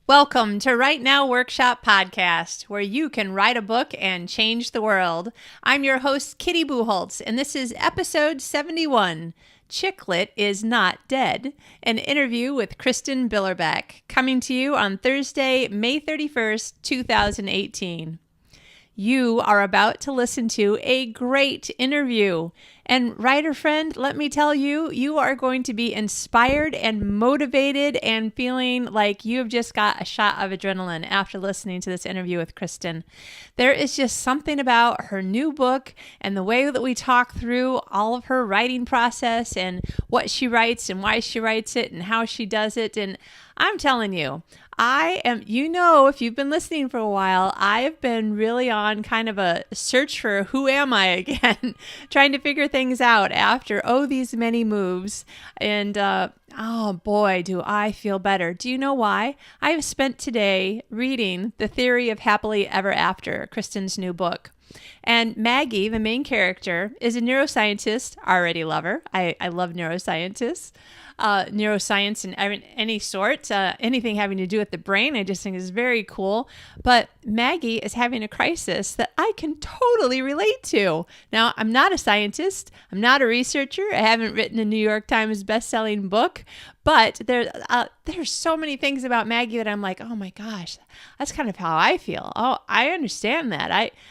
Welcome to Write Now Workshop Podcast, where you can write a book and change the world. I'm your host, Kitty Bucholtz, and this is episode 71, Chicklet is Not Dead, an interview with Kristin Billerbeck, coming to you on Thursday, May 31st, 2018. You are about to listen to a great interview. And writer friend, let me tell you, you are going to be inspired and motivated and feeling like you have just got a shot of adrenaline after listening to this interview with Kristin. There is just something about her new book and the way that we talk through all of her writing process and what she writes and why she writes it and how she does it. And I'm telling you, if you've been listening for a while, I've been really on kind of a search for who am I again, trying to figure things out after, these many moves. And, oh boy, do I feel better. Do you know why? I have spent today reading The Theory of Happily Ever After, Kristin's new book. And Maggie, the main character, is a neuroscientist. Already love her. I love neuroscientists. Neuroscience in any sort, anything having to do with the brain, I just think is very cool. But Maggie is having a crisis that I can totally relate to. Now, I'm not a scientist. I'm not a researcher. I haven't written a New York Times best-selling book. But there's so many things about Maggie that I'm like, oh my gosh, that's kind of how I feel. Oh, I understand that.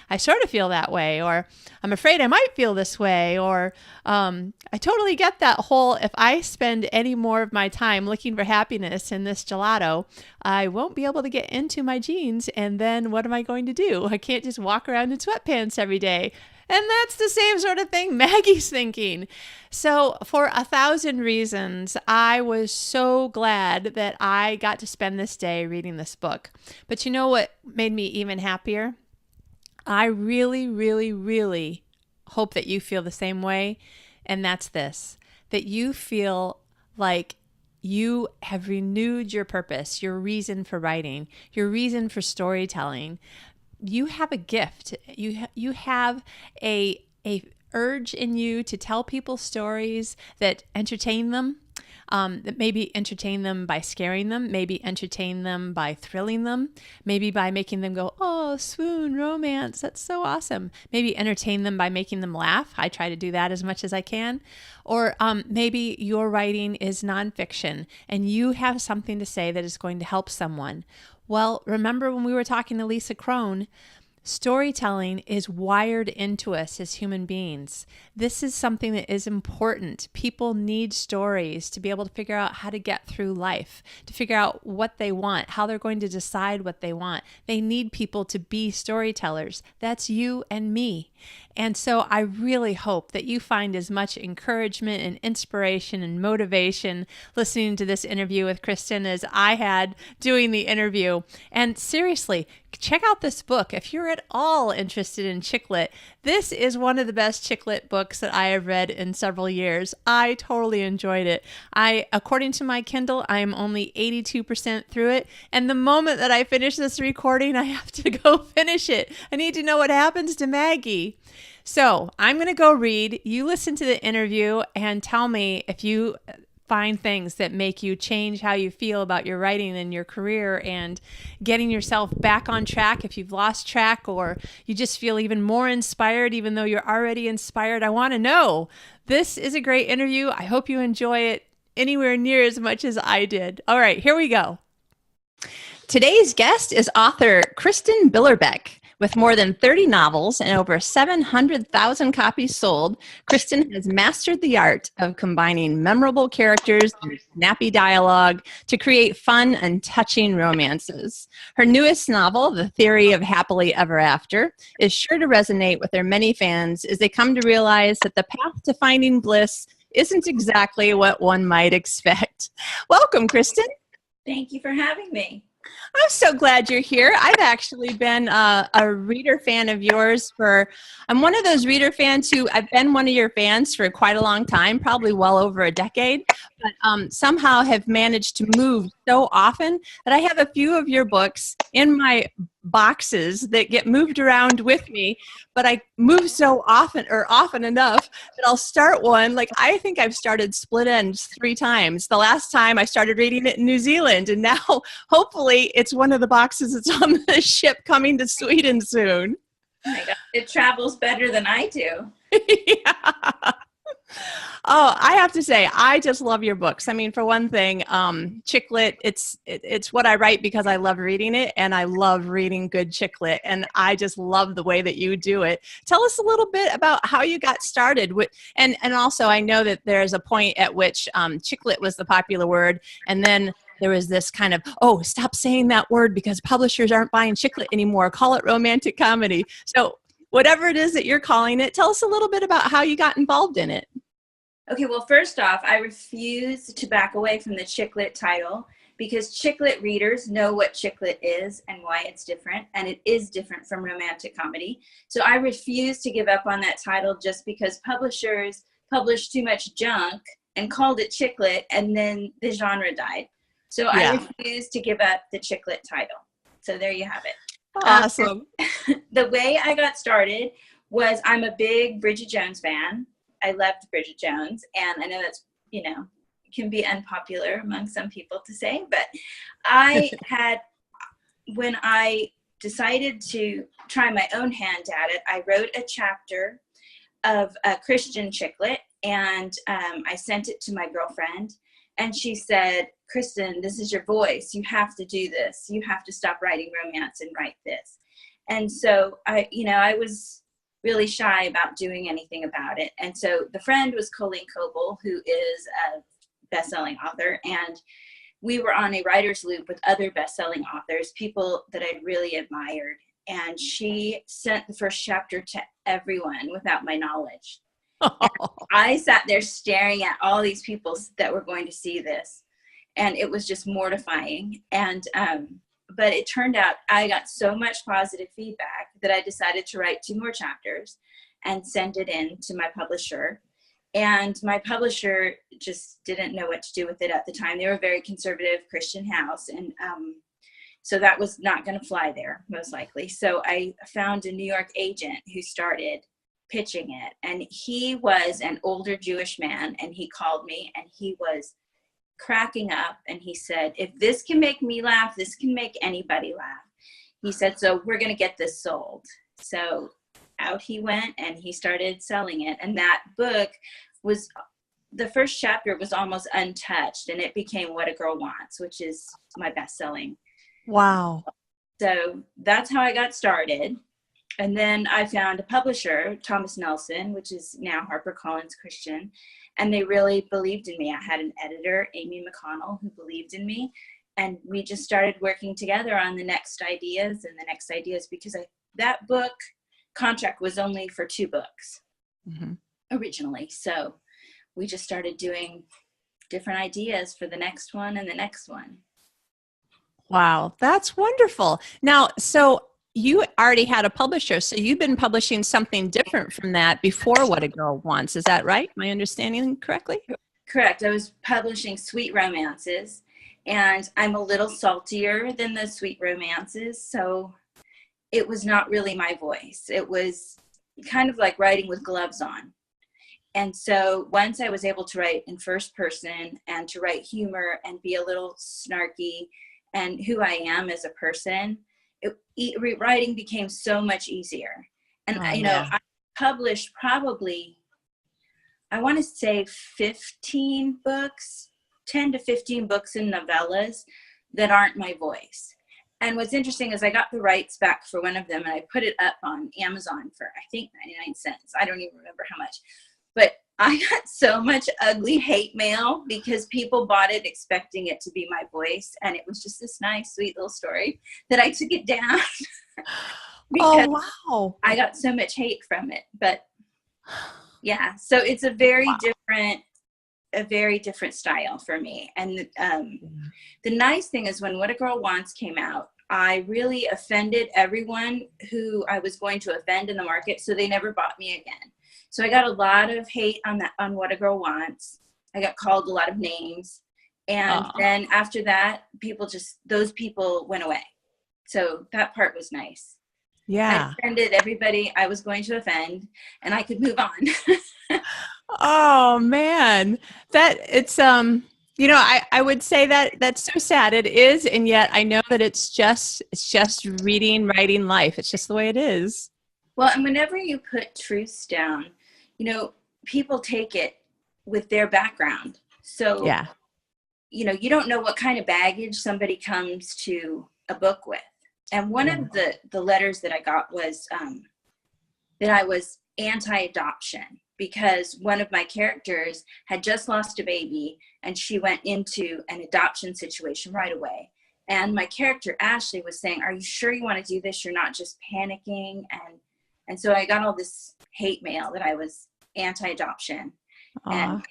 I sort of feel that way, or I'm afraid I might feel this way, or I totally get that whole, if I spend any more of my time looking for happiness in this gelato, I won't be able to get into my jeans, and then what am I going to do? I can't just walk around in sweatpants every day. And that's the same sort of thing Maggie's thinking. So for 1,000 reasons, I was so glad that I got to spend this day reading this book. But you know what made me even happier? I really, really, really hope that you feel the same way. And that's this, that you feel like you have renewed your purpose, your reason for writing, your reason for storytelling. You have a gift. You have a urge in you to tell people stories that entertain them, that maybe entertain them by scaring them, maybe entertain them by thrilling them, maybe by making them go, oh, swoon, romance, that's so awesome. Maybe entertain them by making them laugh. I try to do that as much as I can. Or maybe your writing is nonfiction and you have something to say that is going to help someone. Well, remember when we were talking to Lisa Crone, storytelling is wired into us as human beings. This is something that is important. People need stories to be able to figure out how to get through life, to figure out what they want, how they're going to decide what they want. They need people to be storytellers. That's you and me. And so I really hope that you find as much encouragement and inspiration and motivation listening to this interview with Kristin as I had doing the interview. And seriously, check out this book. If you're at all interested in chicklet, this is one of the best chicklet books that I have read in several years. I totally enjoyed it. According to my Kindle, I am only 82% through it. And the moment that I finish this recording, I have to go finish it. I need to know what happens to Maggie. So I'm going to go read. You listen to the interview and tell me if you find things that make you change how you feel about your writing and your career and getting yourself back on track if you've lost track, or you just feel even more inspired even though you're already inspired. I want to know. This is a great interview. I hope you enjoy it anywhere near as much as I did. All right, here we go. Today's guest is author Kristin Billerbeck. With more than 30 novels and over 700,000 copies sold, Kristin has mastered the art of combining memorable characters and snappy dialogue to create fun and touching romances. Her newest novel, The Theory of Happily Ever After, is sure to resonate with her many fans as they come to realize that the path to finding bliss isn't exactly what one might expect. Welcome, Kristin. Thank you for having me. I'm so glad you're here. I've actually been a reader fan of yours I'm one of those reader fans who, I've been one of your fans for quite a long time, probably well over a decade, but somehow have managed to move so often that I have a few of your books in my boxes that get moved around with me, but I move so often enough that I'll start one. Like, I think I've started Split Ends 3 times. The last time I started reading it in New Zealand, and now hopefully it's one of the boxes that's on the ship coming to Sweden soon. Oh my God, it travels better than I do. Yeah. Oh, I have to say, I just love your books. I mean, for one thing, chick lit, it's what I write because I love reading it, and I love reading good chick lit, and I just love the way that you do it. Tell us a little bit about how you got started. And also, I know that there's a point at which chick lit was the popular word, and then there was this kind of, oh, stop saying that word because publishers aren't buying chick lit anymore. Call it romantic comedy. So whatever it is that you're calling it, tell us a little bit about how you got involved in it. Okay, well, first off, I refuse to back away from the chick lit title because chick lit readers know what chick lit is and why it's different, and it is different from romantic comedy. So I refuse to give up on that title just because publishers published too much junk and called it chick lit, and then the genre died. So I refuse to give up the chick lit title. So there you have it. Awesome. The way I got started was I'm a big Bridget Jones fan. I loved Bridget Jones, and I know that's, can be unpopular among some people to say, but when I decided to try my own hand at it, I wrote a chapter of a Christian chick lit, and I sent it to my girlfriend, and she said, Kristin, this is your voice. You have to do this. You have to stop writing romance and write this. And so I was really shy about doing anything about it. And so the friend was Colleen Coble, who is a best-selling author. And we were on a writer's loop with other best-selling authors, people that I'd really admired. And she sent the first chapter to everyone without my knowledge. I sat there staring at all these people that were going to see this. And it was just mortifying. And, but it turned out I got so much positive feedback that I decided to write 2 more chapters and send it in to my publisher. And my publisher just didn't know what to do with it at the time. They were a very conservative Christian house. And so that was not going to fly there, most likely. So I found a New York agent who started pitching it. And he was an older Jewish man. And he called me, and he was cracking up, and he said, if this can make me laugh, this can make anybody laugh. He said, so we're going to get this sold. So out he went, and he started selling it. And that book was, the first chapter was almost untouched, and it became What a Girl Wants, which is my best-selling. Wow. So that's how I got started. And then I found a publisher, Thomas Nelson, which is now HarperCollins Christian, and they really believed in me. I had an editor, Amy McConnell, who believed in me, and we just started working together on the next ideas and the next ideas, because that book contract was only for 2 books originally. So we just started doing different ideas for the next one and the next one. Wow, that's wonderful. Now, so you already had a publisher, so you've been publishing something different from that before What a Girl Wants. Is that right? Am I understanding correctly? Correct. I was publishing sweet romances, and I'm a little saltier than the sweet romances, so it was not really my voice. It was kind of like writing with gloves on. And so once I was able to write in first person and to write humor and be a little snarky and who I am as a person, writing became so much easier. And, I published probably, I want to say 15 books, 10 to 15 books and novellas that aren't my voice. And what's interesting is I got the rights back for one of them, and I put it up on Amazon for, I think, 99 cents. I don't even remember how much. But I got so much ugly hate mail because people bought it expecting it to be my voice. And it was just this nice, sweet little story that I took it down. Because wow. I got so much hate from it. But yeah, so it's a very different style for me. And the nice thing is when What a Girl Wants came out, I really offended everyone who I was going to offend in the market, so they never bought me again. So I got a lot of hate on What a Girl Wants. I got called a lot of names. And then after that, those people went away. So that part was nice. Yeah. I offended everybody I was going to offend, and I could move on. Oh man, that it's I would say that that's so sad. It is, and yet I know that it's just reading, writing life. It's just the way it is. Well, and whenever you put truths down, people take it with their background. So, Yeah. you don't know what kind of baggage somebody comes to a book with. And one Yeah. of the letters that I got was that I was anti-adoption, because one of my characters had just lost a baby and she went into an adoption situation right away. And my character, Ashley, was saying, "Are you sure you want to do this? You're not just panicking?" And so I got all this hate mail that I was anti-adoption. Aw. And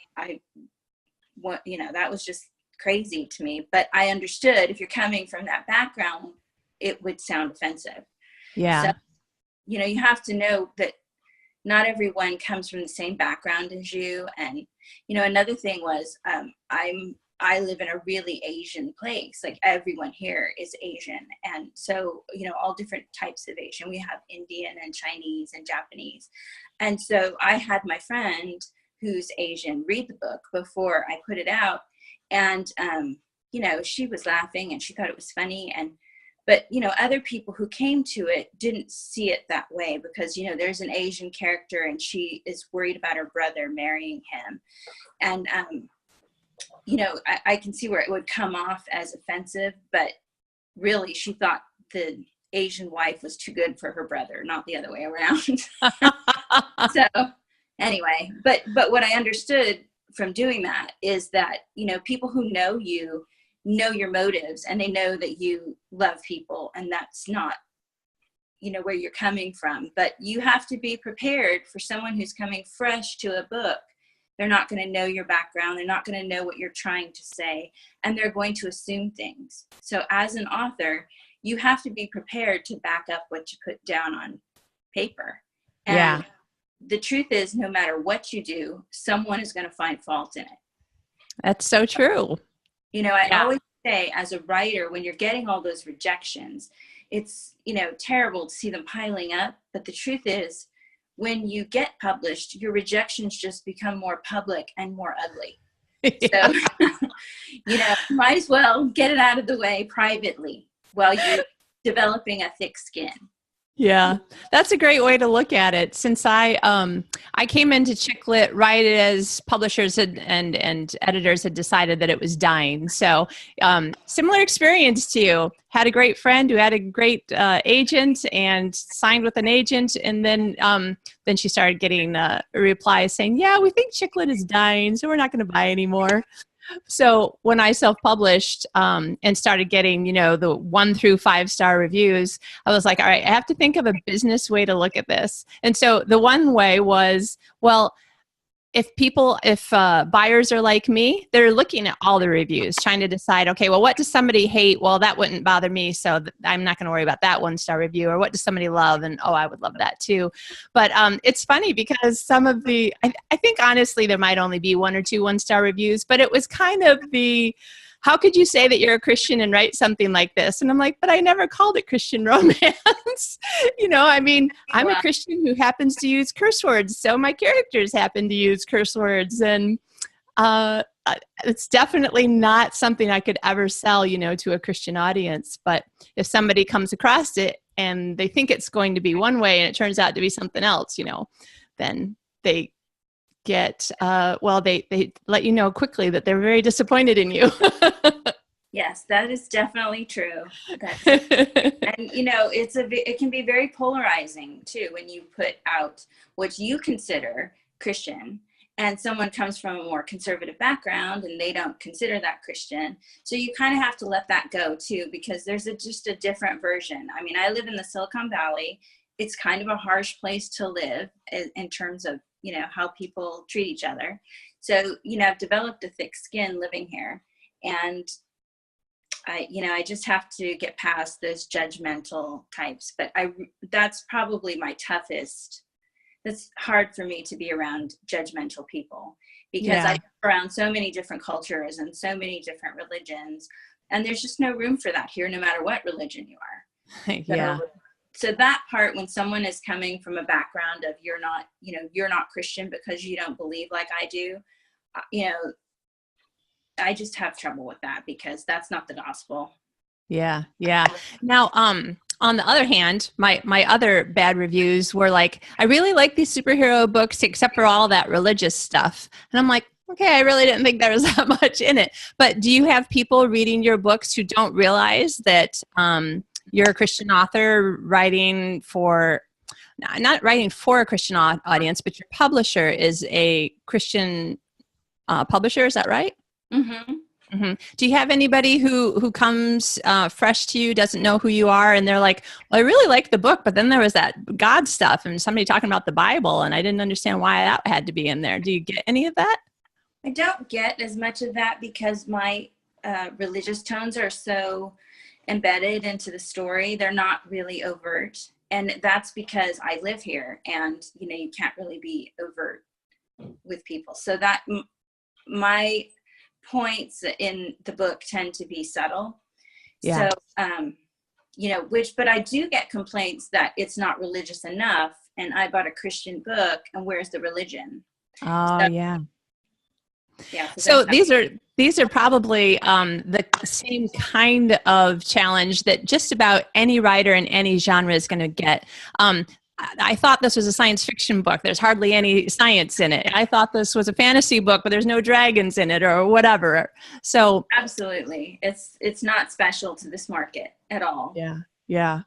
that was just crazy to me. But I understood, if you're coming from that background, it would sound offensive. Yeah. So, you have to know that not everyone comes from the same background as you. And, another thing was, I live in a really Asian place. Like, everyone here is Asian. And so, all different types of Asian. We have Indian and Chinese and Japanese. And so I had my friend who's Asian read the book before I put it out. And, she was laughing and she thought it was funny. But, other people who came to it didn't see it that way, because, there's an Asian character and she is worried about her brother marrying him. And, I can see where it would come off as offensive, but really she thought the Asian wife was too good for her brother, not the other way around. So anyway, but what I understood from doing that is that, people who know you know your motives, and they know that you love people, and that's not, where you're coming from. But you have to be prepared for someone who's coming fresh to a book. They're not going to know your background. They're not going to know what you're trying to say, and they're going to assume things. So as an author, you have to be prepared to back up what you put down on paper. And Yeah. the truth is, no matter what you do, someone is going to find fault in it. That's so true. I Yeah. always say, as a writer, when you're getting all those rejections, it's, terrible to see them piling up. But the truth is, when you get published, your rejections just become more public and more ugly. Yeah. So, might as well get it out of the way privately while you're developing a thick skin. Yeah, that's a great way to look at it. Since I came into Chick Lit right as publishers and editors had decided that it was dying. So similar experience to you. Had a great friend who had a great agent and signed with an agent, and then she started getting a reply saying, "Yeah, we think Chick Lit is dying, so we're not going to buy anymore." So when I self-published and started getting, the 1 through 5-star reviews, I was like, all right, I have to think of a business way to look at this. And so the one way was, well, if buyers are like me, they're looking at all the reviews, trying to decide, okay, well, what does somebody hate? Well, that wouldn't bother me, so I'm not going to worry about that 1-star review. Or what does somebody love? And I would love that too. But it's funny because some of I think honestly there might only be 1 or 2 1-star reviews, but it was kind of how could you say that you're a Christian and write something like this? And I'm like, but I never called it Christian romance. I'm a Christian who happens to use curse words, so my characters happen to use curse words. And it's definitely not something I could ever sell, to a Christian audience. But if somebody comes across it and they think it's going to be one way and it turns out to be something else, then they get they let you know quickly that they're very disappointed in you. Yes, that is definitely true. And it can be very polarizing too when you put out what you consider Christian and someone comes from a more conservative background and they don't consider that Christian. So you kind of have to let that go too, because there's just a different version. I mean, I live in the Silicon Valley. It's kind of a harsh place to live in terms of how people treat each other. So, I've developed a thick skin living here, and I just have to get past those judgmental types. But that's probably my toughest. It's hard for me to be around judgmental people, because I'm around so many different cultures and so many different religions, and there's just no room for that here, no matter what religion you are. Yeah. So that part, when someone is coming from a background of you're not Christian because you don't believe like I do, I just have trouble with that because that's not the gospel. Yeah. Yeah. Now, on the other hand, my other bad reviews were like, I really like these superhero books, except for all that religious stuff. And I'm like, okay, I really didn't think there was that much in it. But do you have people reading your books who don't realize that you're a Christian author writing for, not writing for a Christian audience, but your publisher is a Christian publisher? Is that right? Mm-hmm. Mm-hmm. Do you have anybody who comes fresh to you, doesn't know who you are, and they're like, well, I really like the book, but then there was that God stuff and somebody talking about the Bible, and I didn't understand why that had to be in there. Do you get any of that? I don't get as much of that because my religious tones are so embedded into the story. They're not really overt. And that's because I live here and, you can't really be overt with people. So that my points in the book tend to be subtle. Yeah. So, but I do get complaints that it's not religious enough. And I bought a Christian book and where's the religion? Oh, So, yeah. Yeah. So these are probably the same kind of challenge that just about any writer in any genre is going to get. I thought this was a science fiction book. There's hardly any science in it. I thought this was a fantasy book, but there's no dragons in it or whatever. So absolutely, it's not special to this market at all. Yeah. Yeah.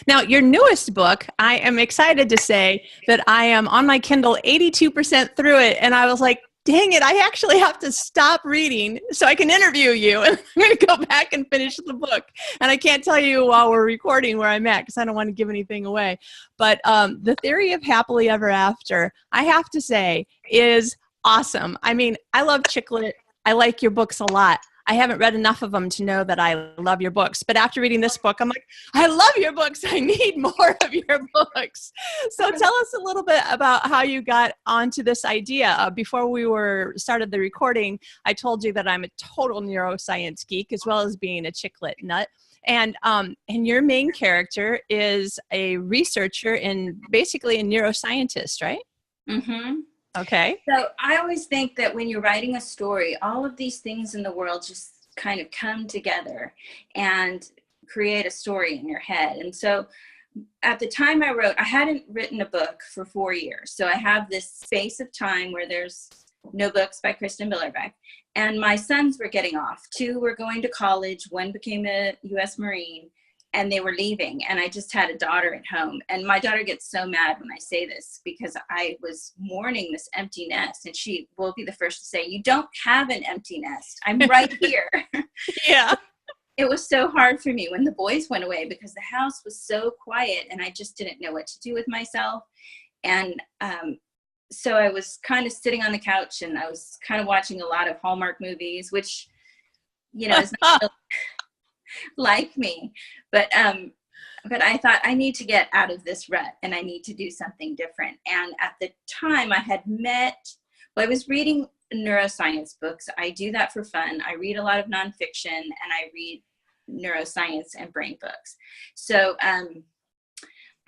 Now, your newest book, I am excited to say that I am on my Kindle 82% through it. And I was like, dang it, I actually have to stop reading so I can interview you. And I'm going to go back and finish the book. And I can't tell you while we're recording where I'm at because I don't want to give anything away. But The Theory of Happily Ever After, I have to say, is awesome. I mean, I love chick lit. I like your books a lot. I haven't read enough of them to know that I love your books. But after reading this book, I'm like, I love your books. I need more of your books. So tell us a little bit about how you got onto this idea. Before we started the recording, I told you that I'm a total neuroscience geek as well as being a chick lit nut. And your main character is a researcher and basically a neuroscientist, right? Mm-hmm. Okay. So I always think that when you're writing a story, all of these things in the world just kind of come together and create a story in your head. And so at the time I hadn't written a book for 4 years. So I have this space of time where there's no books by Kristin Billerbeck. And my sons were getting off. 2 were going to college. 1 became a U.S. Marine. And they were leaving, and I just had a daughter at home. And my daughter gets so mad when I say this because I was mourning this empty nest, and she will be the first to say, you don't have an empty nest. I'm right here. Yeah. It was so hard for me when the boys went away because the house was so quiet and I just didn't know what to do with myself. And so I was kind of sitting on the couch and I was kind of watching a lot of Hallmark movies, which, is not really like me, but I thought I need to get out of this rut and I need to do something different. And at the time I was reading neuroscience books. I do that for fun. I read a lot of nonfiction and I read neuroscience and brain books. So I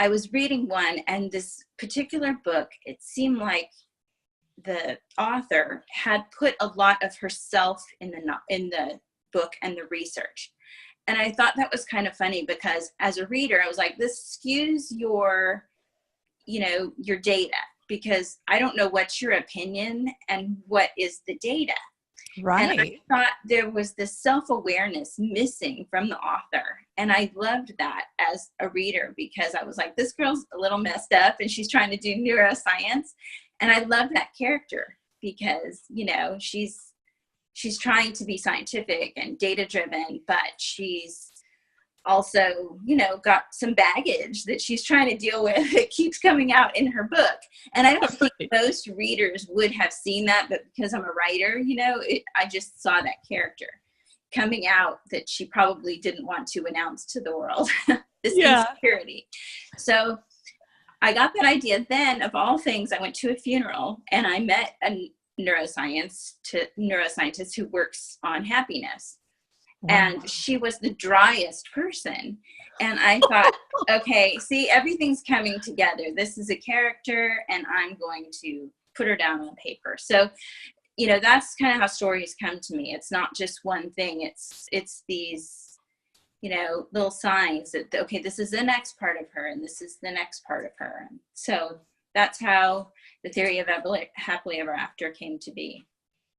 was reading one, and this particular book, it seemed like the author had put a lot of herself in the book and the research. And I thought that was kind of funny because as a reader, I was like, this skews your data, because I don't know what's your opinion and what is the data. Right. And I thought there was this self-awareness missing from the author. And I loved that as a reader because I was like, this girl's a little messed up and she's trying to do neuroscience. And I love that character because, she's trying to be scientific and data driven, but she's also, got some baggage that she's trying to deal with that keeps coming out in her book. And I don't think most readers would have seen that, but because I'm a writer, I just saw that character coming out that she probably didn't want to announce to the world, this insecurity. So I got that idea. Then, of all things, I went to a funeral and I met a neuroscientist who works on happiness. And she was the driest person. And I thought, okay, see, everything's coming together. This is a character, and I'm going to put her down on paper. So, you know, that's kind of how stories come to me. It's not just one thing. It's these, you know, little signs that, okay, this is the next part of her, and this is the next part of her. So that's how the theory of happily ever after came to be.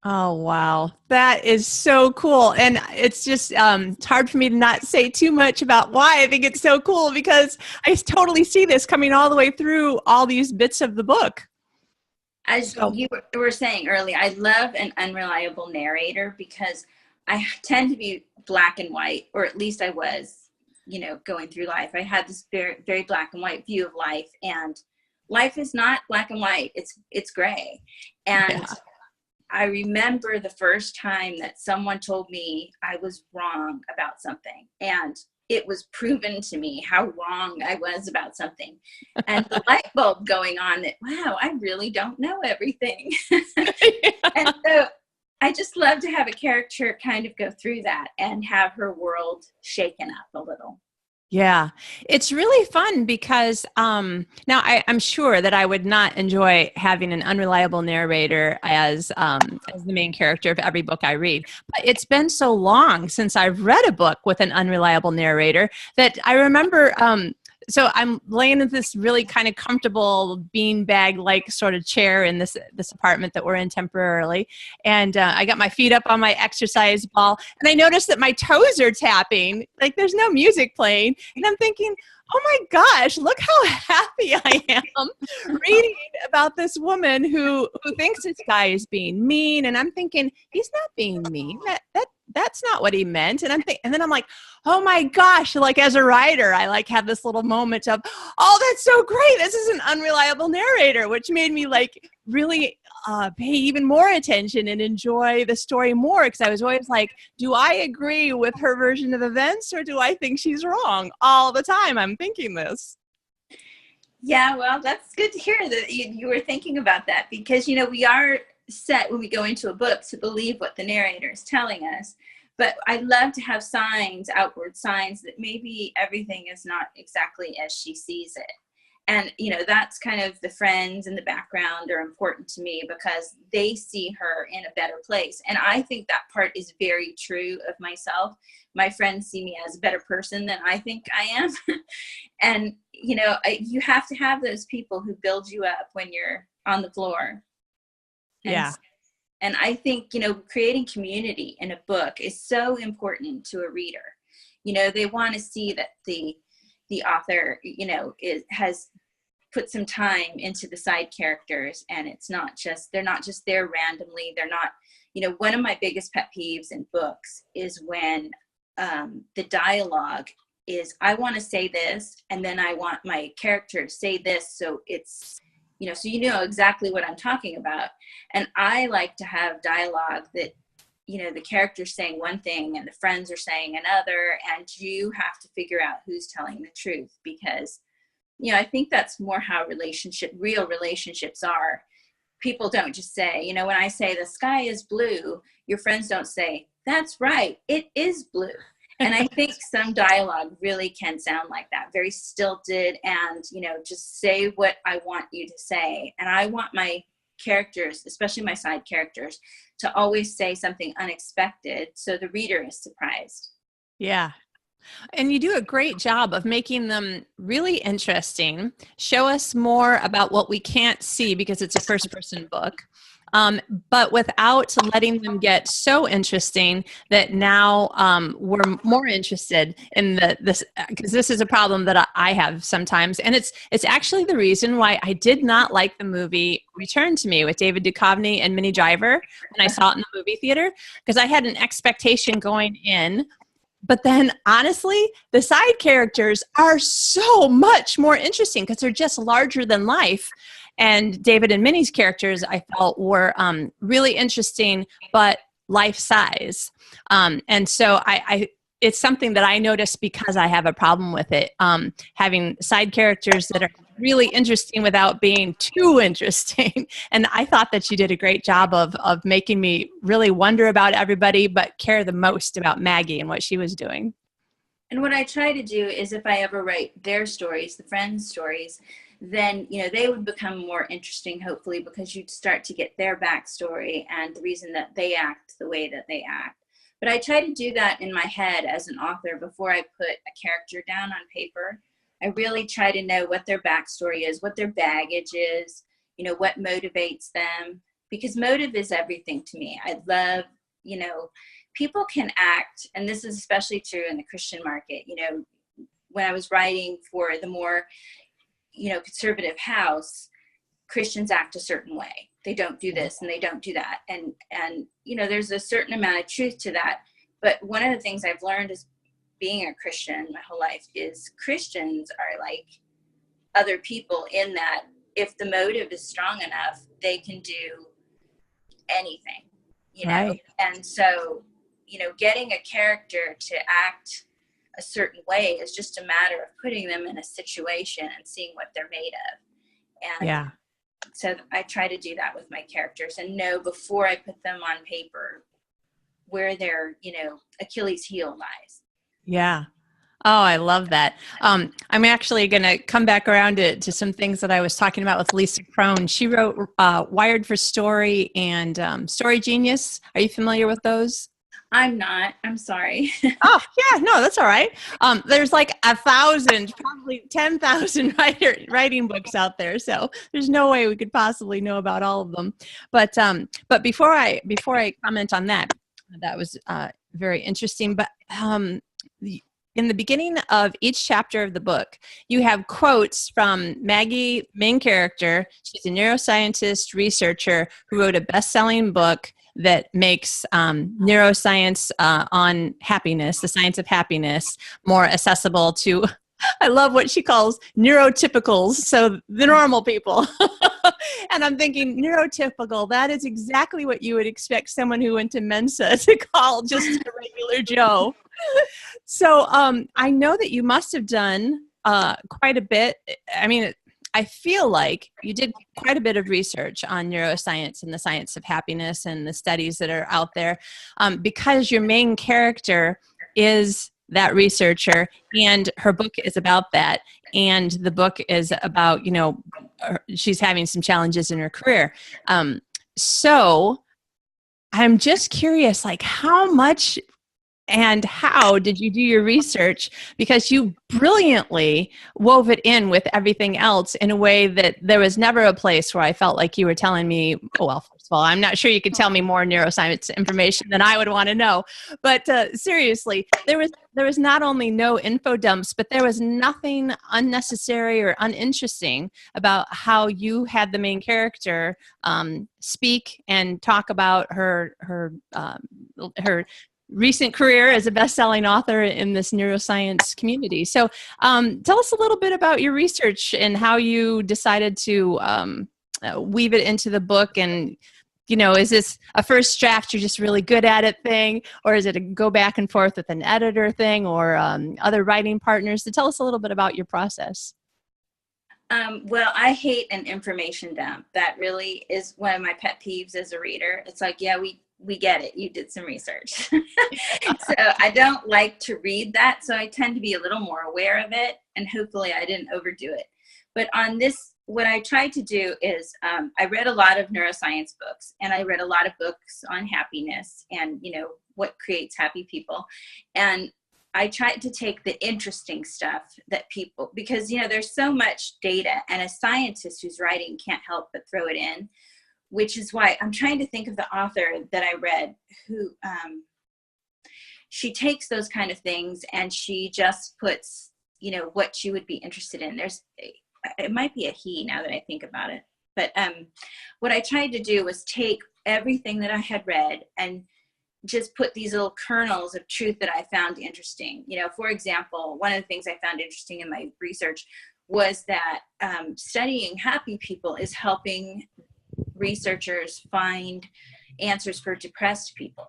Oh, wow. That is so cool. And it's just, it's hard for me to not say too much about why I think it's so cool, because I totally see this coming all the way through all these bits of the book. As you were saying earlier, I love an unreliable narrator because I tend to be black and white, or at least I was, you know, going through life. I had this very, very black and white view of life, and life is not black and white. It's gray. And I remember the first time that someone told me I was wrong about something, and it was proven to me how wrong I was about something, and the light bulb going on that, wow, I really don't know everything. And so I just love to have a character kind of go through that and have her world shaken up a little. Yeah, it's really fun because now I'm sure that I would not enjoy having an unreliable narrator as the main character of every book I read. But it's been so long since I've read a book with an unreliable narrator that I remember. So I'm laying in this really kind of comfortable beanbag-like sort of chair in this apartment that we're in temporarily. And I got my feet up on my exercise ball, and I noticed that my toes are tapping. Like, there's no music playing. And I'm thinking, oh my gosh, look how happy I am reading about this woman who thinks this guy is being mean. And I'm thinking, he's not being mean. That's not what he meant. And then I'm like, oh my gosh, like as a writer, I like have this little moment of, oh, that's so great. This is an unreliable narrator, which made me like really pay even more attention and enjoy the story more. Because I was always like, do I agree with her version of events, or do I think she's wrong? All the time I'm thinking this. Yeah, well, that's good to hear that you were thinking about that, because, you know, we are set when we go into a book to believe what the narrator is telling us. But I love to have signs, outward signs, that maybe everything is not exactly as she sees it. And, you know, that's kind of the friends in the background are important to me because they see her in a better place. And I think that part is very true of myself. My friends see me as a better person than I think I am. And, you know, you have to have those people who build you up when you're on the floor. And I think, you know, creating community in a book is so important to a reader. You know, they want to see that the author, you know, has put some time into the side characters, and they're not just there randomly. They're not, you know, one of my biggest pet peeves in books is when the dialogue is, I want to say this, and then I want my character to say this, so it's, you know, so you know exactly what I'm talking about. And I like to have dialogue that, you know, the character's saying one thing and the friends are saying another, and you have to figure out who's telling the truth, because, you know, I think that's more how real relationships are. People don't just say, you know, when I say the sky is blue, your friends don't say, that's right, it is blue. And I think some dialogue really can sound like that, very stilted, and, you know, just say what I want you to say. And I want my characters, especially my side characters, to always say something unexpected so the reader is surprised. Yeah. And you do a great job of making them really interesting. Show us more about what we can't see because it's a first-person book. But without letting them get so interesting that now we're more interested in this, because this is a problem that I have sometimes. And it's actually the reason why I did not like the movie Return to Me with David Duchovny and Minnie Driver when I saw it in the movie theater, because I had an expectation going in. But then, honestly, the side characters are so much more interesting because they're just larger than life. And David and Minnie's characters, I felt, were really interesting, but life size. And so it's something that I noticed because I have a problem with it. Having side characters that are really interesting without being too interesting. And I thought that you did a great job of making me really wonder about everybody, but care the most about Maggie and what she was doing. And what I try to do is if I ever write their stories, the friends' stories, then, they would become more interesting, hopefully, because you'd start to get their backstory and the reason that they act the way that they act. But I try to do that in my head as an author before I put a character down on paper. I really try to know what their backstory is, what their baggage is, what motivates them, because motive is everything to me. I love, people can act, and this is especially true in the Christian market. When I was writing for the more, conservative house, Christians act a certain way. They don't do this and they don't do that. And there's a certain amount of truth to that. But one of the things I've learned is being a Christian my whole life is Christians are like other people in that if the motive is strong enough, they can do anything, Right. And so, getting a character to act a certain way is just a matter of putting them in a situation and seeing what they're made of. And Yeah. so I try to do that with my characters and know before I put them on paper where their, Achilles heel lies. Yeah. Oh, I love that. I'm actually going to come back around to some things that I was talking about with Lisa Crone. She wrote Wired for Story and Story Genius. Are you familiar with those? I'm not. I'm sorry. Oh, yeah, no, that's all right. There's like 1,000, probably 10,000 writing books out there, so there's no way we could possibly know about all of them. But before I comment on that, that was very interesting. But in the beginning of each chapter of the book, you have quotes from Maggie, main character. She's a neuroscientist researcher who wrote a best-selling book that makes neuroscience on happiness, the science of happiness, more accessible to, I love what she calls neurotypicals, so the normal people. And I'm thinking, neurotypical, that is exactly what you would expect someone who went to Mensa to call just a regular Joe. So I know that you must have done quite a bit. I mean, I feel like you did quite a bit of research on neuroscience and the science of happiness and the studies that are out there because your main character is that researcher and her book is about that. And the book is about, she's having some challenges in her career. So I'm just curious, like how much and how did you do your research? Because you brilliantly wove it in with everything else in a way that there was never a place where I felt like you were telling me, oh, well, first of all, I'm not sure you could tell me more neuroscience information than I would want to know. But seriously, there was not only no info dumps, but there was nothing unnecessary or uninteresting about how you had the main character speak and talk about her recent career as a best-selling author in this neuroscience community. So tell us a little bit about your research and how you decided to weave it into the book. And, is this a first draft, you're just really good at it thing, or is it a go back and forth with an editor thing or other writing partners? So tell us a little bit about your process. Well, I hate an information dump. That really is one of my pet peeves as a reader. It's like, yeah, we get it. You did some research. So I don't like to read that. So I tend to be a little more aware of it and hopefully I didn't overdo it. But on this, what I tried to do is I read a lot of neuroscience books and I read a lot of books on happiness and, what creates happy people. And I tried to take the interesting stuff that people, because, there's so much data and a scientist who's writing can't help but throw it in, which is why I'm trying to think of the author that I read who, she takes those kind of things and she just puts, what she would be interested in. It might be a he now that I think about it. But what I tried to do was take everything that I had read and just put these little kernels of truth that I found interesting. For example, one of the things I found interesting in my research was that studying happy people is helping researchers find answers for depressed people.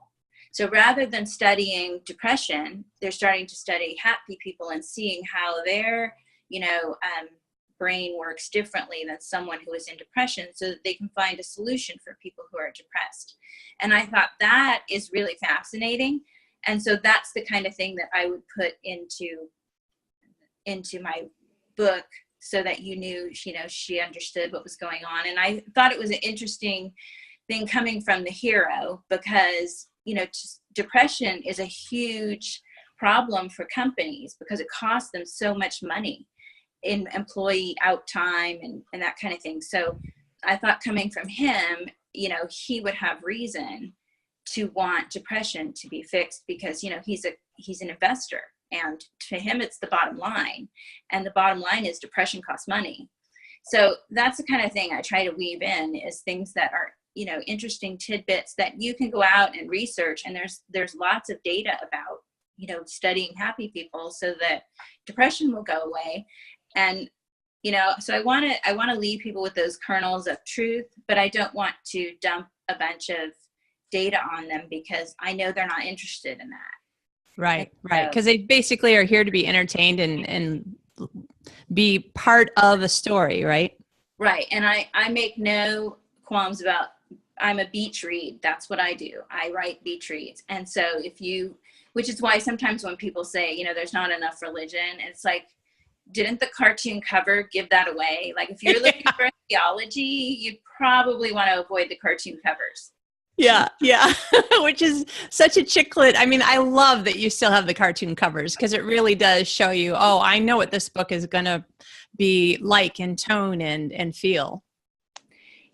So rather than studying depression, they're starting to study happy people and seeing how their, brain works differently than someone who is in depression, so that they can find a solution for people who are depressed. And I thought that is really fascinating. And so that's the kind of thing that I would put into my book, so that you knew, she understood what was going on. And I thought it was an interesting thing coming from the hero, because, depression is a huge problem for companies because it costs them so much money in employee out time and that kind of thing. So I thought, coming from him, he would have reason to want depression to be fixed, because, he's an investor, and to him, it's the bottom line. And the bottom line is depression costs money. So that's the kind of thing I try to weave in, is things that are, interesting tidbits that you can go out and research. And there's lots of data about, studying happy people so that depression will go away. And, so I want to leave people with those kernels of truth, but I don't want to dump a bunch of data on them, because I know they're not interested in that. Right. Because they basically are here to be entertained and be part of a story, right? Right. And I make no qualms about, I'm a beach read. That's what I do. I write beach reads. And so which is why sometimes when people say, there's not enough religion, it's like, didn't the cartoon cover give that away? Like, if you're looking for theology, you'd probably want to avoid the cartoon covers. Yeah. Which is such a chick lit. I mean, I love that you still have the cartoon covers, because it really does show you, oh, I know what this book is going to be like in tone and feel.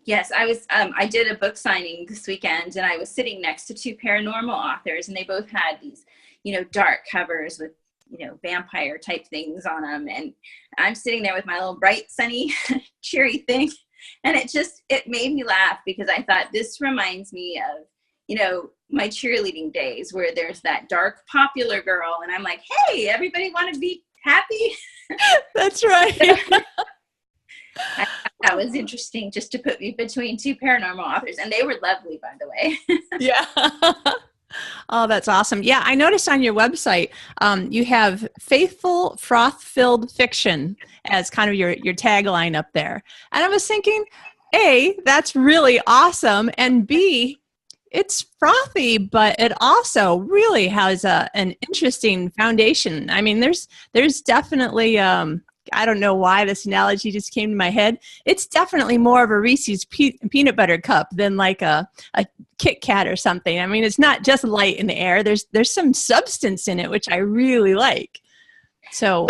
Yes, I did a book signing this weekend, and I was sitting next to two paranormal authors, and they both had these, dark covers with, vampire type things on them. And I'm sitting there with my little bright, sunny, cheery thing. And it made me laugh, because I thought, this reminds me of, my cheerleading days, where there's that dark popular girl. And I'm like, hey, everybody want to be happy? That's right. I thought that was interesting, just to put me between two paranormal authors. And they were lovely, by the way. Yeah. Oh, that's awesome. Yeah, I noticed on your website, you have faithful, froth-filled fiction as kind of your tagline up there. And I was thinking, A, that's really awesome. And B, it's frothy, but it also really has an interesting foundation. I mean, there's definitely, I don't know why this analogy just came to my head. It's definitely more of a Reese's peanut butter cup than like a Kit Kat or something. I mean, it's not just light in the air. There's some substance in it, which I really like. So,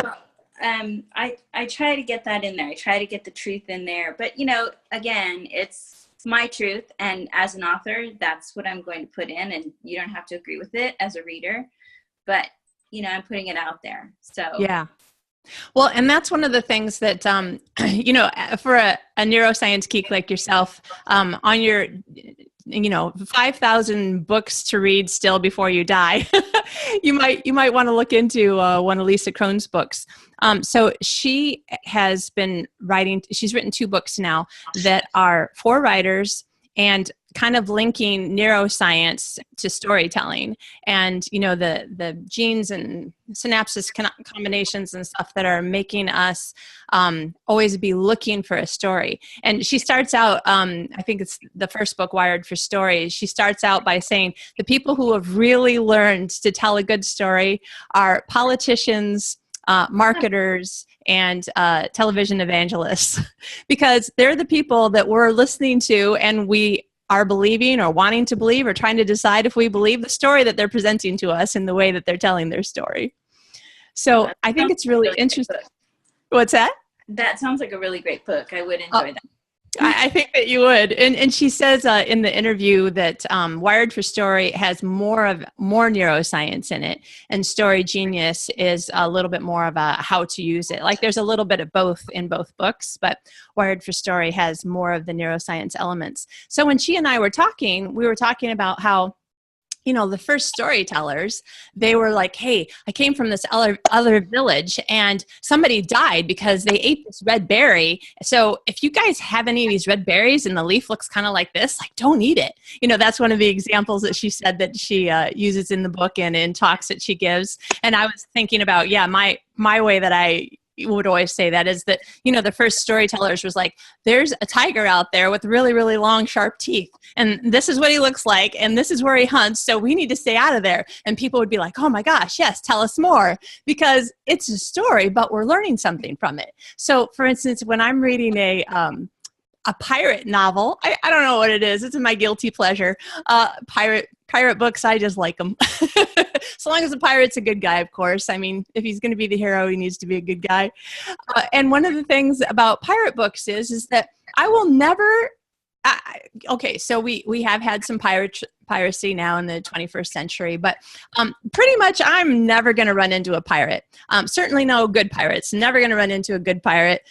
I try to get that in there. I try to get the truth in there. But, again, it's my truth. And as an author, that's what I'm going to put in. And you don't have to agree with it as a reader. But, I'm putting it out there. So, yeah. Well, and that's one of the things that, for a neuroscience geek like yourself, on your, 5,000 books to read still before you die, you might want to look into one of Lisa Cron's books. So she has been she's written 2 books now that are for writers, and kind of linking neuroscience to storytelling, and the genes and synapses combinations and stuff that are making us always be looking for a story. And she starts out, I think it's the first book, Wired for Stories, she starts out by saying the people who have really learned to tell a good story are politicians, marketers, and television evangelists, because they're the people that we're listening to, and we are believing or wanting to believe or trying to decide if we believe the story that they're presenting to us in the way that they're telling their story. So I think it's really interesting. What's that? That sounds like a really great book. I would enjoy that. I think that you would. And she says in the interview that Wired for Story has more neuroscience in it, and Story Genius is a little bit more of a how to use it. Like, there's a little bit of both in both books, but Wired for Story has more of the neuroscience elements. So when she and I were talking, we were talking about how, the first storytellers, they were like, hey, I came from this other village and somebody died because they ate this red berry. So if you guys have any of these red berries and the leaf looks kind of like this, like, don't eat it. That's one of the examples that she said that she uses in the book and in talks that she gives. And I was thinking about, my way that I would always say that, is that, the first storytellers was like, there's a tiger out there with really, really long, sharp teeth, and this is what he looks like, and this is where he hunts, so we need to stay out of there. And people would be like, oh my gosh, yes, tell us more, because it's a story, but we're learning something from it. So for instance, when I'm reading a pirate novel, I don't know what it is, it's my guilty pleasure, pirate books, I just like them. So long as the pirate's a good guy, of course. I mean, if he's going to be the hero, he needs to be a good guy. And one of the things about pirate books is that I will never, okay, so we have had some piracy now in the 21st century, but pretty much I'm never going to run into a pirate. Certainly no good pirates, never going to run into a good pirate.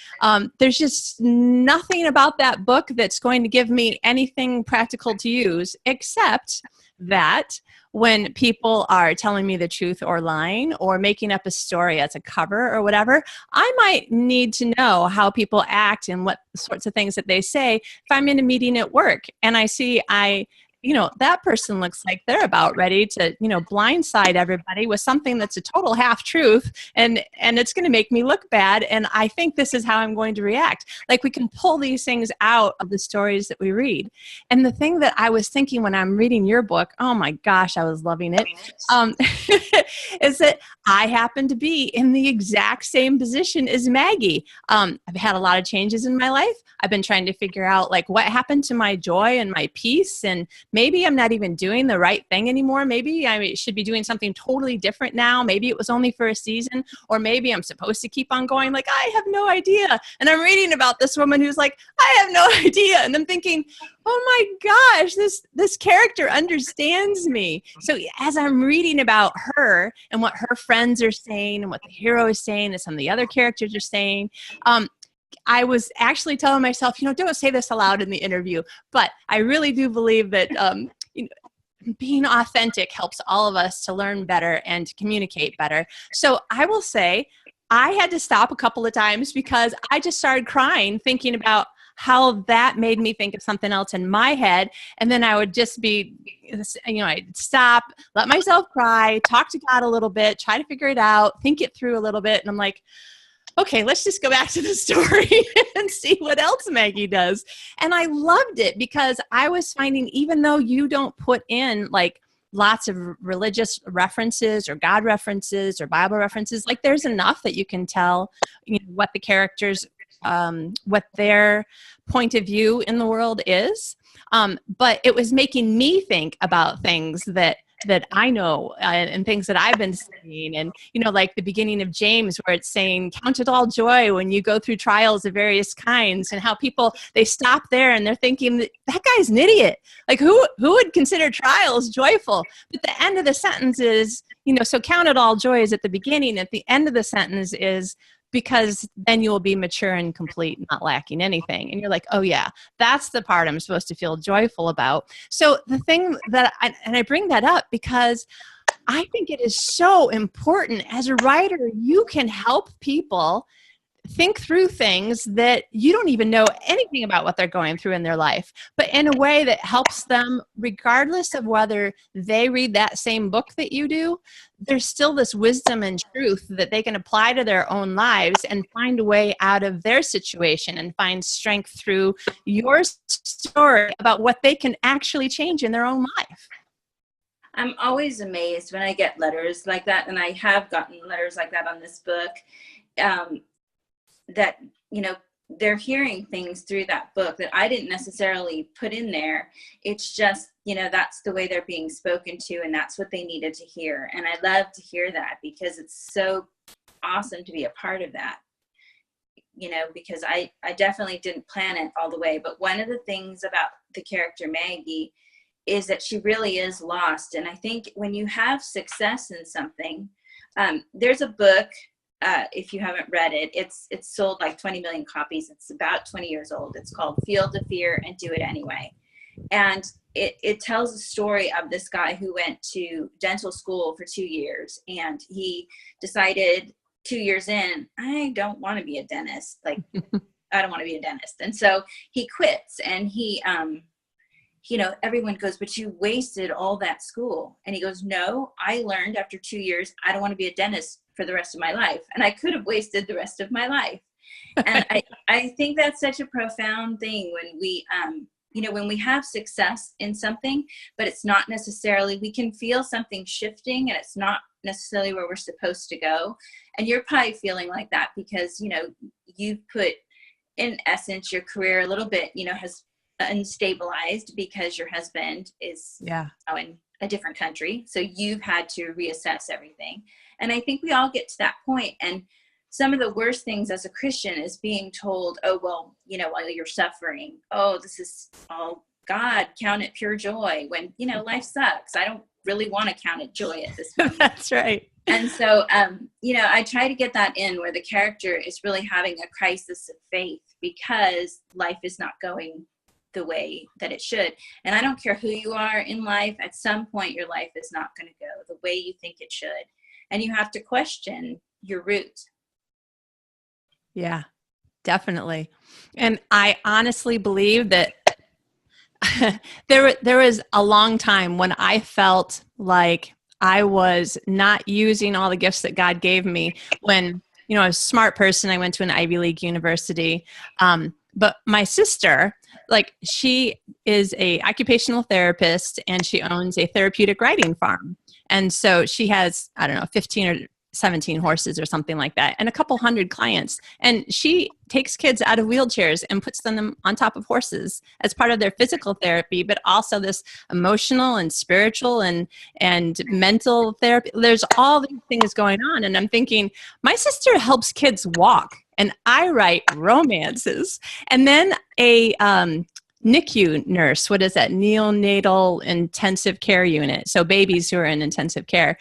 There's just nothing about that book that's going to give me anything practical to use, except that when people are telling me the truth or lying or making up a story as a cover or whatever, I might need to know how people act and what sorts of things that they say if I'm in a meeting at work and I see that person looks like they're about ready to, blindside everybody with something that's a total half truth, and it's going to make me look bad. And I think this is how I'm going to react. Like, we can pull these things out of the stories that we read. And the thing that I was thinking when I'm reading your book, oh my gosh, I was loving it, is that I happen to be in the exact same position as Maggie. I've had a lot of changes in my life. I've been trying to figure out what happened to my joy and my peace, and maybe I'm not even doing the right thing anymore. Maybe I should be doing something totally different now. Maybe it was only for a season, or maybe I'm supposed to keep on going. I have no idea. And I'm reading about this woman who's like, I have no idea. And I'm thinking, oh my gosh, this character understands me. So as I'm reading about her and what her friends are saying and what the hero is saying and some of the other characters are saying, I was actually telling myself, don't say this aloud in the interview, but I really do believe that being authentic helps all of us to learn better and to communicate better. So I will say I had to stop a couple of times because I just started crying thinking about how that made me think of something else in my head. And then I would just be, I'd stop, let myself cry, talk to God a little bit, try to figure it out, think it through a little bit. And I'm like, okay, let's just go back to the story and see what else Maggie does. And I loved it because I was finding, even though you don't put in lots of religious references or God references or Bible references, there's enough that you can tell what the characters, what their point of view in the world is. But it was making me think about things that I know and things that I've been studying. And, like the beginning of James, where it's saying, count it all joy when you go through trials of various kinds, and how people, they stop there and they're thinking that guy's an idiot. Who would consider trials joyful? But the end of the sentence is, so count it all joy is at the beginning. At the end of the sentence is, because then you will be mature and complete, not lacking anything. And you're like, oh yeah, that's the part I'm supposed to feel joyful about. So the thing that, I bring that up because I think it is so important. As a writer, you can help people think through things that you don't even know anything about what they're going through in their life, but in a way that helps them, regardless of whether they read that same book that you do. There's still this wisdom and truth that they can apply to their own lives and find a way out of their situation and find strength through your story about what they can actually change in their own life. I'm always amazed when I get letters like that, and I have gotten letters like that on this book, that, they're hearing things through that book that I didn't necessarily put in there. It's just, that's the way they're being spoken to, and that's what they needed to hear. And I love to hear that because it's so awesome to be a part of that, because I definitely didn't plan it all the way. But one of the things about the character Maggie is that she really is lost. And I think when you have success in something, there's a book, if you haven't read it, it's sold 20 million copies. It's about 20 years old. It's called Feel the Fear and Do It Anyway. And it tells the story of this guy who went to dental school for 2 years, and he decided 2 years in, I don't want to be a dentist. I don't want to be a dentist. And so he quits, and he, everyone goes, but you wasted all that school. And he goes, no, I learned after 2 years, I don't want to be a dentist for the rest of my life. And I could have wasted the rest of my life. And I think that's such a profound thing when we, when we have success in something, but it's not necessarily, we can feel something shifting and it's not necessarily where we're supposed to go. And you're probably feeling like that because, you've put, in essence, your career a little bit, has unstabilized because your husband is in a different country. So you've had to reassess everything. And I think we all get to that point. And some of the worst things as a Christian is being told, oh, well, while you're suffering, oh, this is all God, count it pure joy when, life sucks. I don't really want to count it joy at this point. That's right. And so, I try to get that in where the character is really having a crisis of faith because life is not going the way that it should. And I don't care who you are in life, at some point your life is not going to go the way you think it should. And you have to question your root. Yeah, definitely. And I honestly believe that there was a long time when I felt like I was not using all the gifts that God gave me when, I was a smart person. I went to an Ivy League university. But my sister, she is a occupational therapist and she owns a therapeutic riding farm. And so she has, 15 or 17 horses or something like that, and a couple hundred clients. And she takes kids out of wheelchairs and puts them on top of horses as part of their physical therapy, but also this emotional and spiritual and mental therapy. There's all these things going on. And I'm thinking, my sister helps kids walk and I write romances. And then a NICU nurse, what is that? Neonatal intensive care unit. So babies who are in intensive care,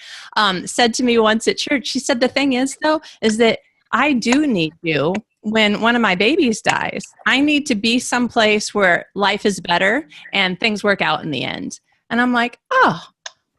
said to me once at church, she said, the thing is though, is that I do need you when one of my babies dies. I need to be someplace where life is better and things work out in the end. And I'm like, oh,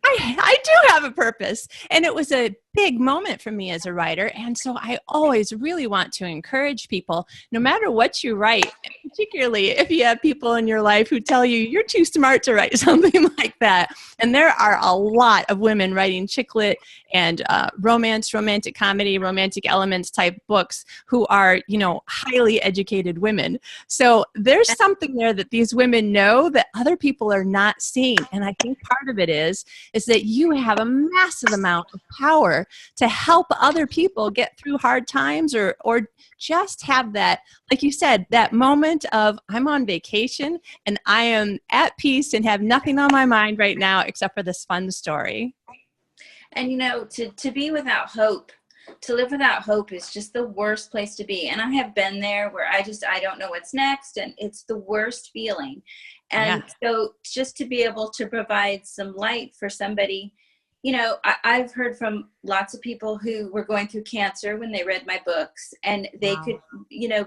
I do have a purpose. And it was a big moment for me as a writer. And so I always really want to encourage people, no matter what you write, particularly if you have people in your life who tell you you're too smart to write something like that. And there are a lot of women writing chick lit and romance, romantic comedy, romantic elements type books who are, highly educated women. So there's something there that these women know that other people are not seeing. And I think part of it is that you have a massive amount of power to help other people get through hard times or just have that, like you said, that moment of I'm on vacation and I am at peace and have nothing on my mind right now except for this fun story. And, to be without hope, to live without hope is just the worst place to be. And I have been there where I don't know what's next. And it's the worst feeling. And so just to be able to provide some light for somebody, I've heard from lots of people who were going through cancer when they read my books and they could,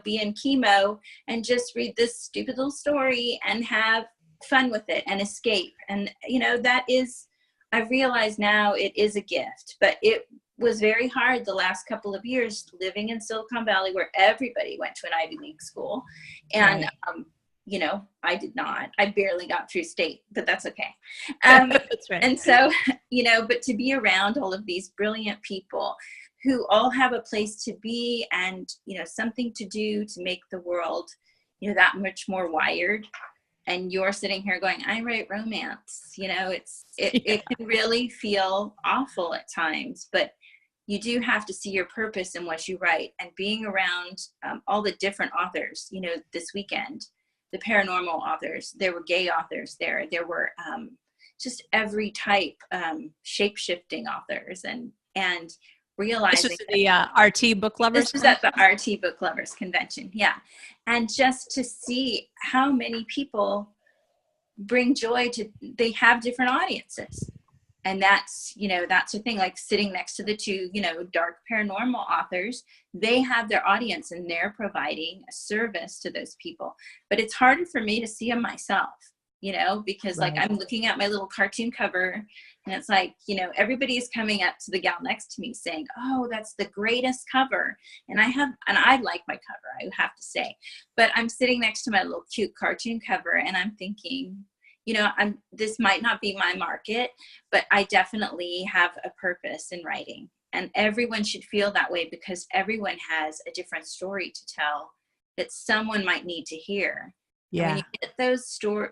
be in chemo and just read this stupid little story and have fun with it and escape. And, I've realized now it is a gift, but it was very hard the last couple of years living in Silicon Valley where everybody went to an Ivy League school. And, I did not. I barely got through state, but that's okay. That's right. And so, but to be around all of these brilliant people who all have a place to be and, something to do to make the world, that much more wired. And you're sitting here going, I write romance, it can really feel awful at times, but you do have to see your purpose in what you write. And being around all the different authors, this weekend, the paranormal authors, there were gay authors there were just every type, shape-shifting authors and realizing. This was the RT Book Lovers? This was at the RT Book Lovers Convention, yeah. And just to see how many people bring joy to, they have different audiences. And that's the thing, like sitting next to the two, dark paranormal authors, they have their audience and they're providing a service to those people. But it's harder for me to see them myself, because Right. I'm looking at my little cartoon cover and it's like, everybody's coming up to the gal next to me saying, oh, that's the greatest cover. And I like my cover, I have to say, but I'm sitting next to my little cute cartoon cover and I'm thinking, this might not be my market, but I definitely have a purpose in writing. And everyone should feel that way, because everyone has a different story to tell that someone might need to hear. Yeah. And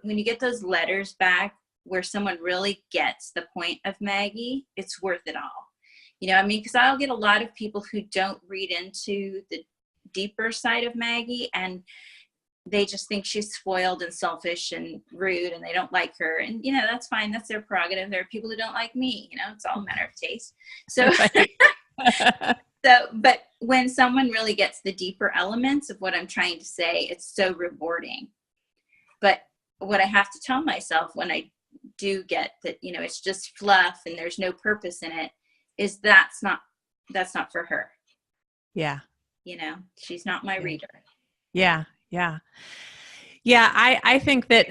when you get those letters back where someone really gets the point of Maggie, it's worth it all. You know, I mean, because I'll get a lot of people who don't read into the deeper side of Maggie, and they just think she's spoiled and selfish and rude, and they don't like her. And, you know, that's fine. That's their prerogative. There are people who don't like me, you know, it's all a matter of taste. So, but when someone really gets the deeper elements of what I'm trying to say, it's so rewarding. But what I have to tell myself when I do get that, you know, it's just fluff and there's no purpose in it, is that's not for her. Yeah. You know, she's not my reader. Yeah. Yeah. Yeah. I think that,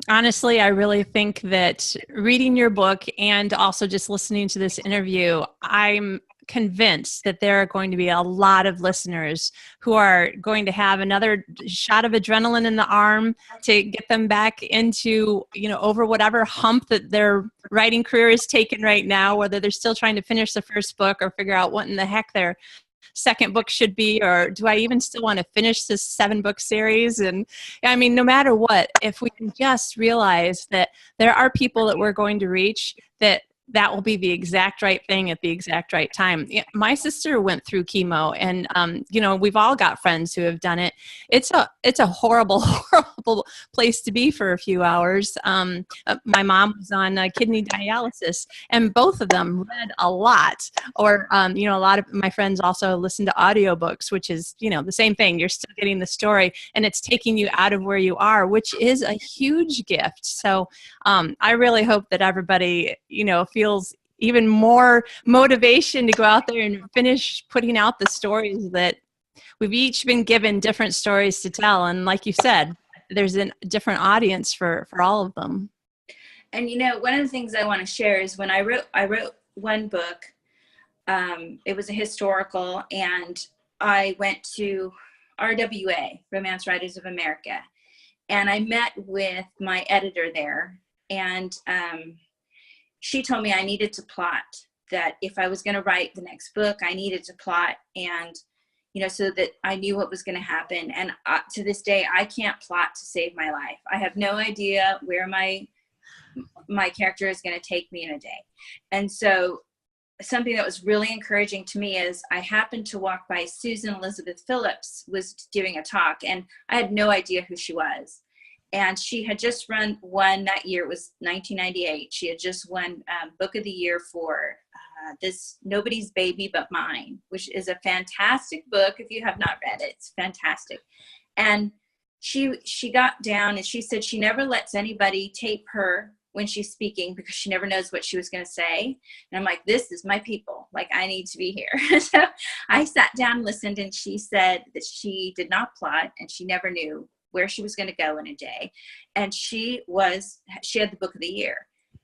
honestly, I really think that reading your book and also just listening to this interview, I'm convinced that there are going to be a lot of listeners who are going to have another shot of adrenaline in the arm to get them back into, you know, over whatever hump that their writing career is taken right now, whether they're still trying to finish the first book or figure out what in the heck their second book should be, or do I even still want to finish this 7-book series? And I mean, no matter what, if we can just realize that there are people that we're going to reach, that will be the exact right thing at the exact right time. My sister went through chemo, and you know, we've all got friends who have done it. It's a horrible, horrible place to be for a few hours. My mom was on kidney dialysis, and both of them read a lot. Or you know, a lot of my friends also listen to audiobooks, which is, you know, the same thing. You're still getting the story, and it's taking you out of where you are, which is a huge gift. So I really hope that everybody, you know, feels even more motivation to go out there and finish putting out the stories that we've each been given different stories to tell. And like you said, there's a different audience for all of them. And, you know, one of the things I want to share is when I wrote one book, it was a historical, and I went to RWA, Romance Writers of America, and I met with my editor there, and she told me I needed to plot, that if I was going to write the next book, I needed to plot, and, you know, so that I knew what was going to happen. And to this day, I can't plot to save my life. I have no idea where my character is going to take me in a day. And so something that was really encouraging to me is I happened to walk by Susan Elizabeth Phillips was giving a talk, and I had no idea who she was. And she had just won that year, it was 1998. She had just won Book of the Year for this Nobody's Baby But Mine, which is a fantastic book. If you have not read it, it's fantastic. And she got down and she said she never lets anybody tape her when she's speaking, because she never knows what she was going to say. And I'm like, this is my people. Like, I need to be here. So I sat down, listened, and she said that she did not plot, and she never knew where she was going to go in a day. And she had the Book of the Year.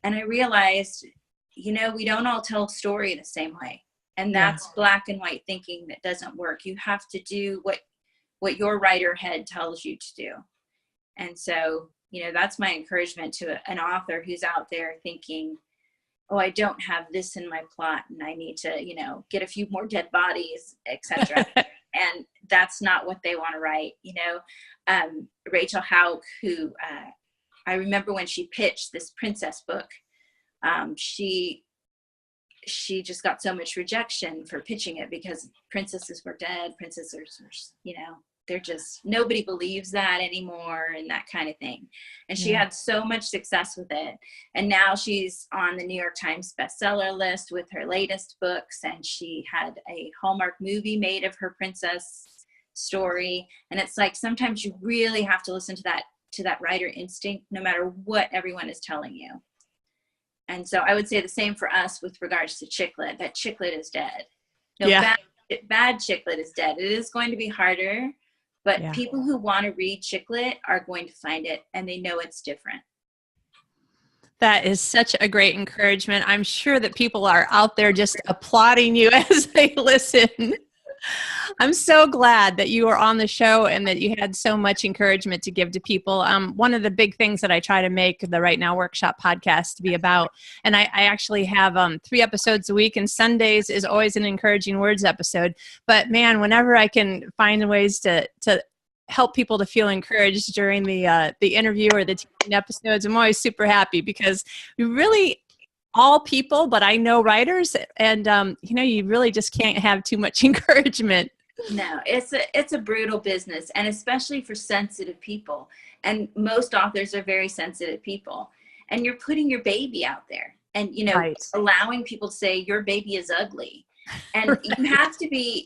And I realized, you know, we don't all tell a story the same way. And that's black and white thinking that doesn't work. You have to do what your writer head tells you to do. And so, you know, that's my encouragement to an author who's out there thinking, oh, I don't have this in my plot, and I need to, you know, get a few more dead bodies, etc. And that's not what they want to write. You know, Rachel Houck, who I remember when she pitched this princess book, she just got so much rejection for pitching it, because princesses were dead. Princesses were, you know, they're just, nobody believes that anymore, and that kind of thing. And she had so much success with it. And now she's on the New York Times bestseller list with her latest books. And she had a Hallmark movie made of her princess story. And it's like, sometimes you really have to listen to that writer instinct, no matter what everyone is telling you. And so I would say the same for us with regards to chick lit. That chick lit is dead. No, bad chick lit is dead. It is going to be harder. But people who want to read chick lit are going to find it, and they know it's different. That is such a great encouragement. I'm sure that people are out there just applauding you as they listen. I'm so glad that you were on the show and that you had so much encouragement to give to people. One of the big things that I try to make the Right Now Workshop podcast to be about, and I actually have 3 episodes a week, and Sundays is always an encouraging words episode. But man, whenever I can find ways to help people to feel encouraged during the interview or the teaching episodes, I'm always super happy, because we really all people, but I know writers, and you really just can't have too much encouragement. No, it's a brutal business, and especially for sensitive people. And most authors are very sensitive people. And you're putting your baby out there, and Right. allowing people to say your baby is ugly. And right.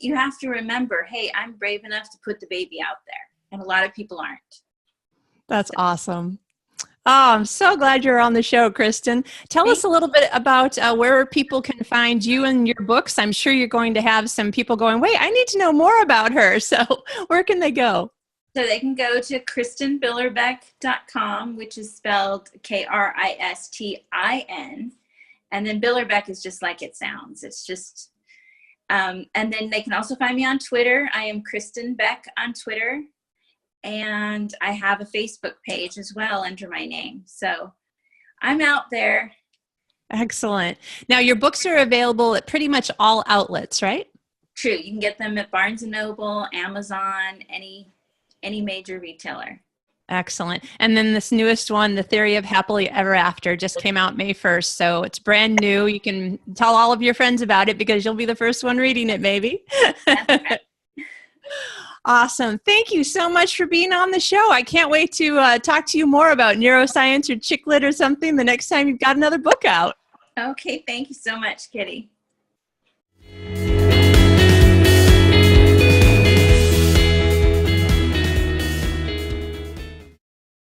you have to remember, hey, I'm brave enough to put the baby out there, and a lot of people aren't. That's awesome. Oh, I'm so glad you're on the show, Kristin. Tell us a little bit about where people can find you and your books. I'm sure you're going to have some people going, wait, I need to know more about her. So where can they go? So they can go to KristinBillerbeck.com, which is spelled Kristin. And then Billerbeck is just like it sounds. It's just, and then they can also find me on Twitter. I am Kristin Beck on Twitter. And I have a Facebook page as well under my name. So I'm out there. Excellent. Now, your books are available at pretty much all outlets, right? True. You can get them at Barnes & Noble, Amazon, any major retailer. Excellent. And then this newest one, The Theory of Happily Ever After, just came out May 1st. So it's brand new. You can tell all of your friends about it, because you'll be the first one reading it, maybe. That's right. Awesome. Thank you so much for being on the show. I can't wait to talk to you more about neuroscience or chick lit or something the next time you've got another book out. Okay. Thank you so much, Kitty.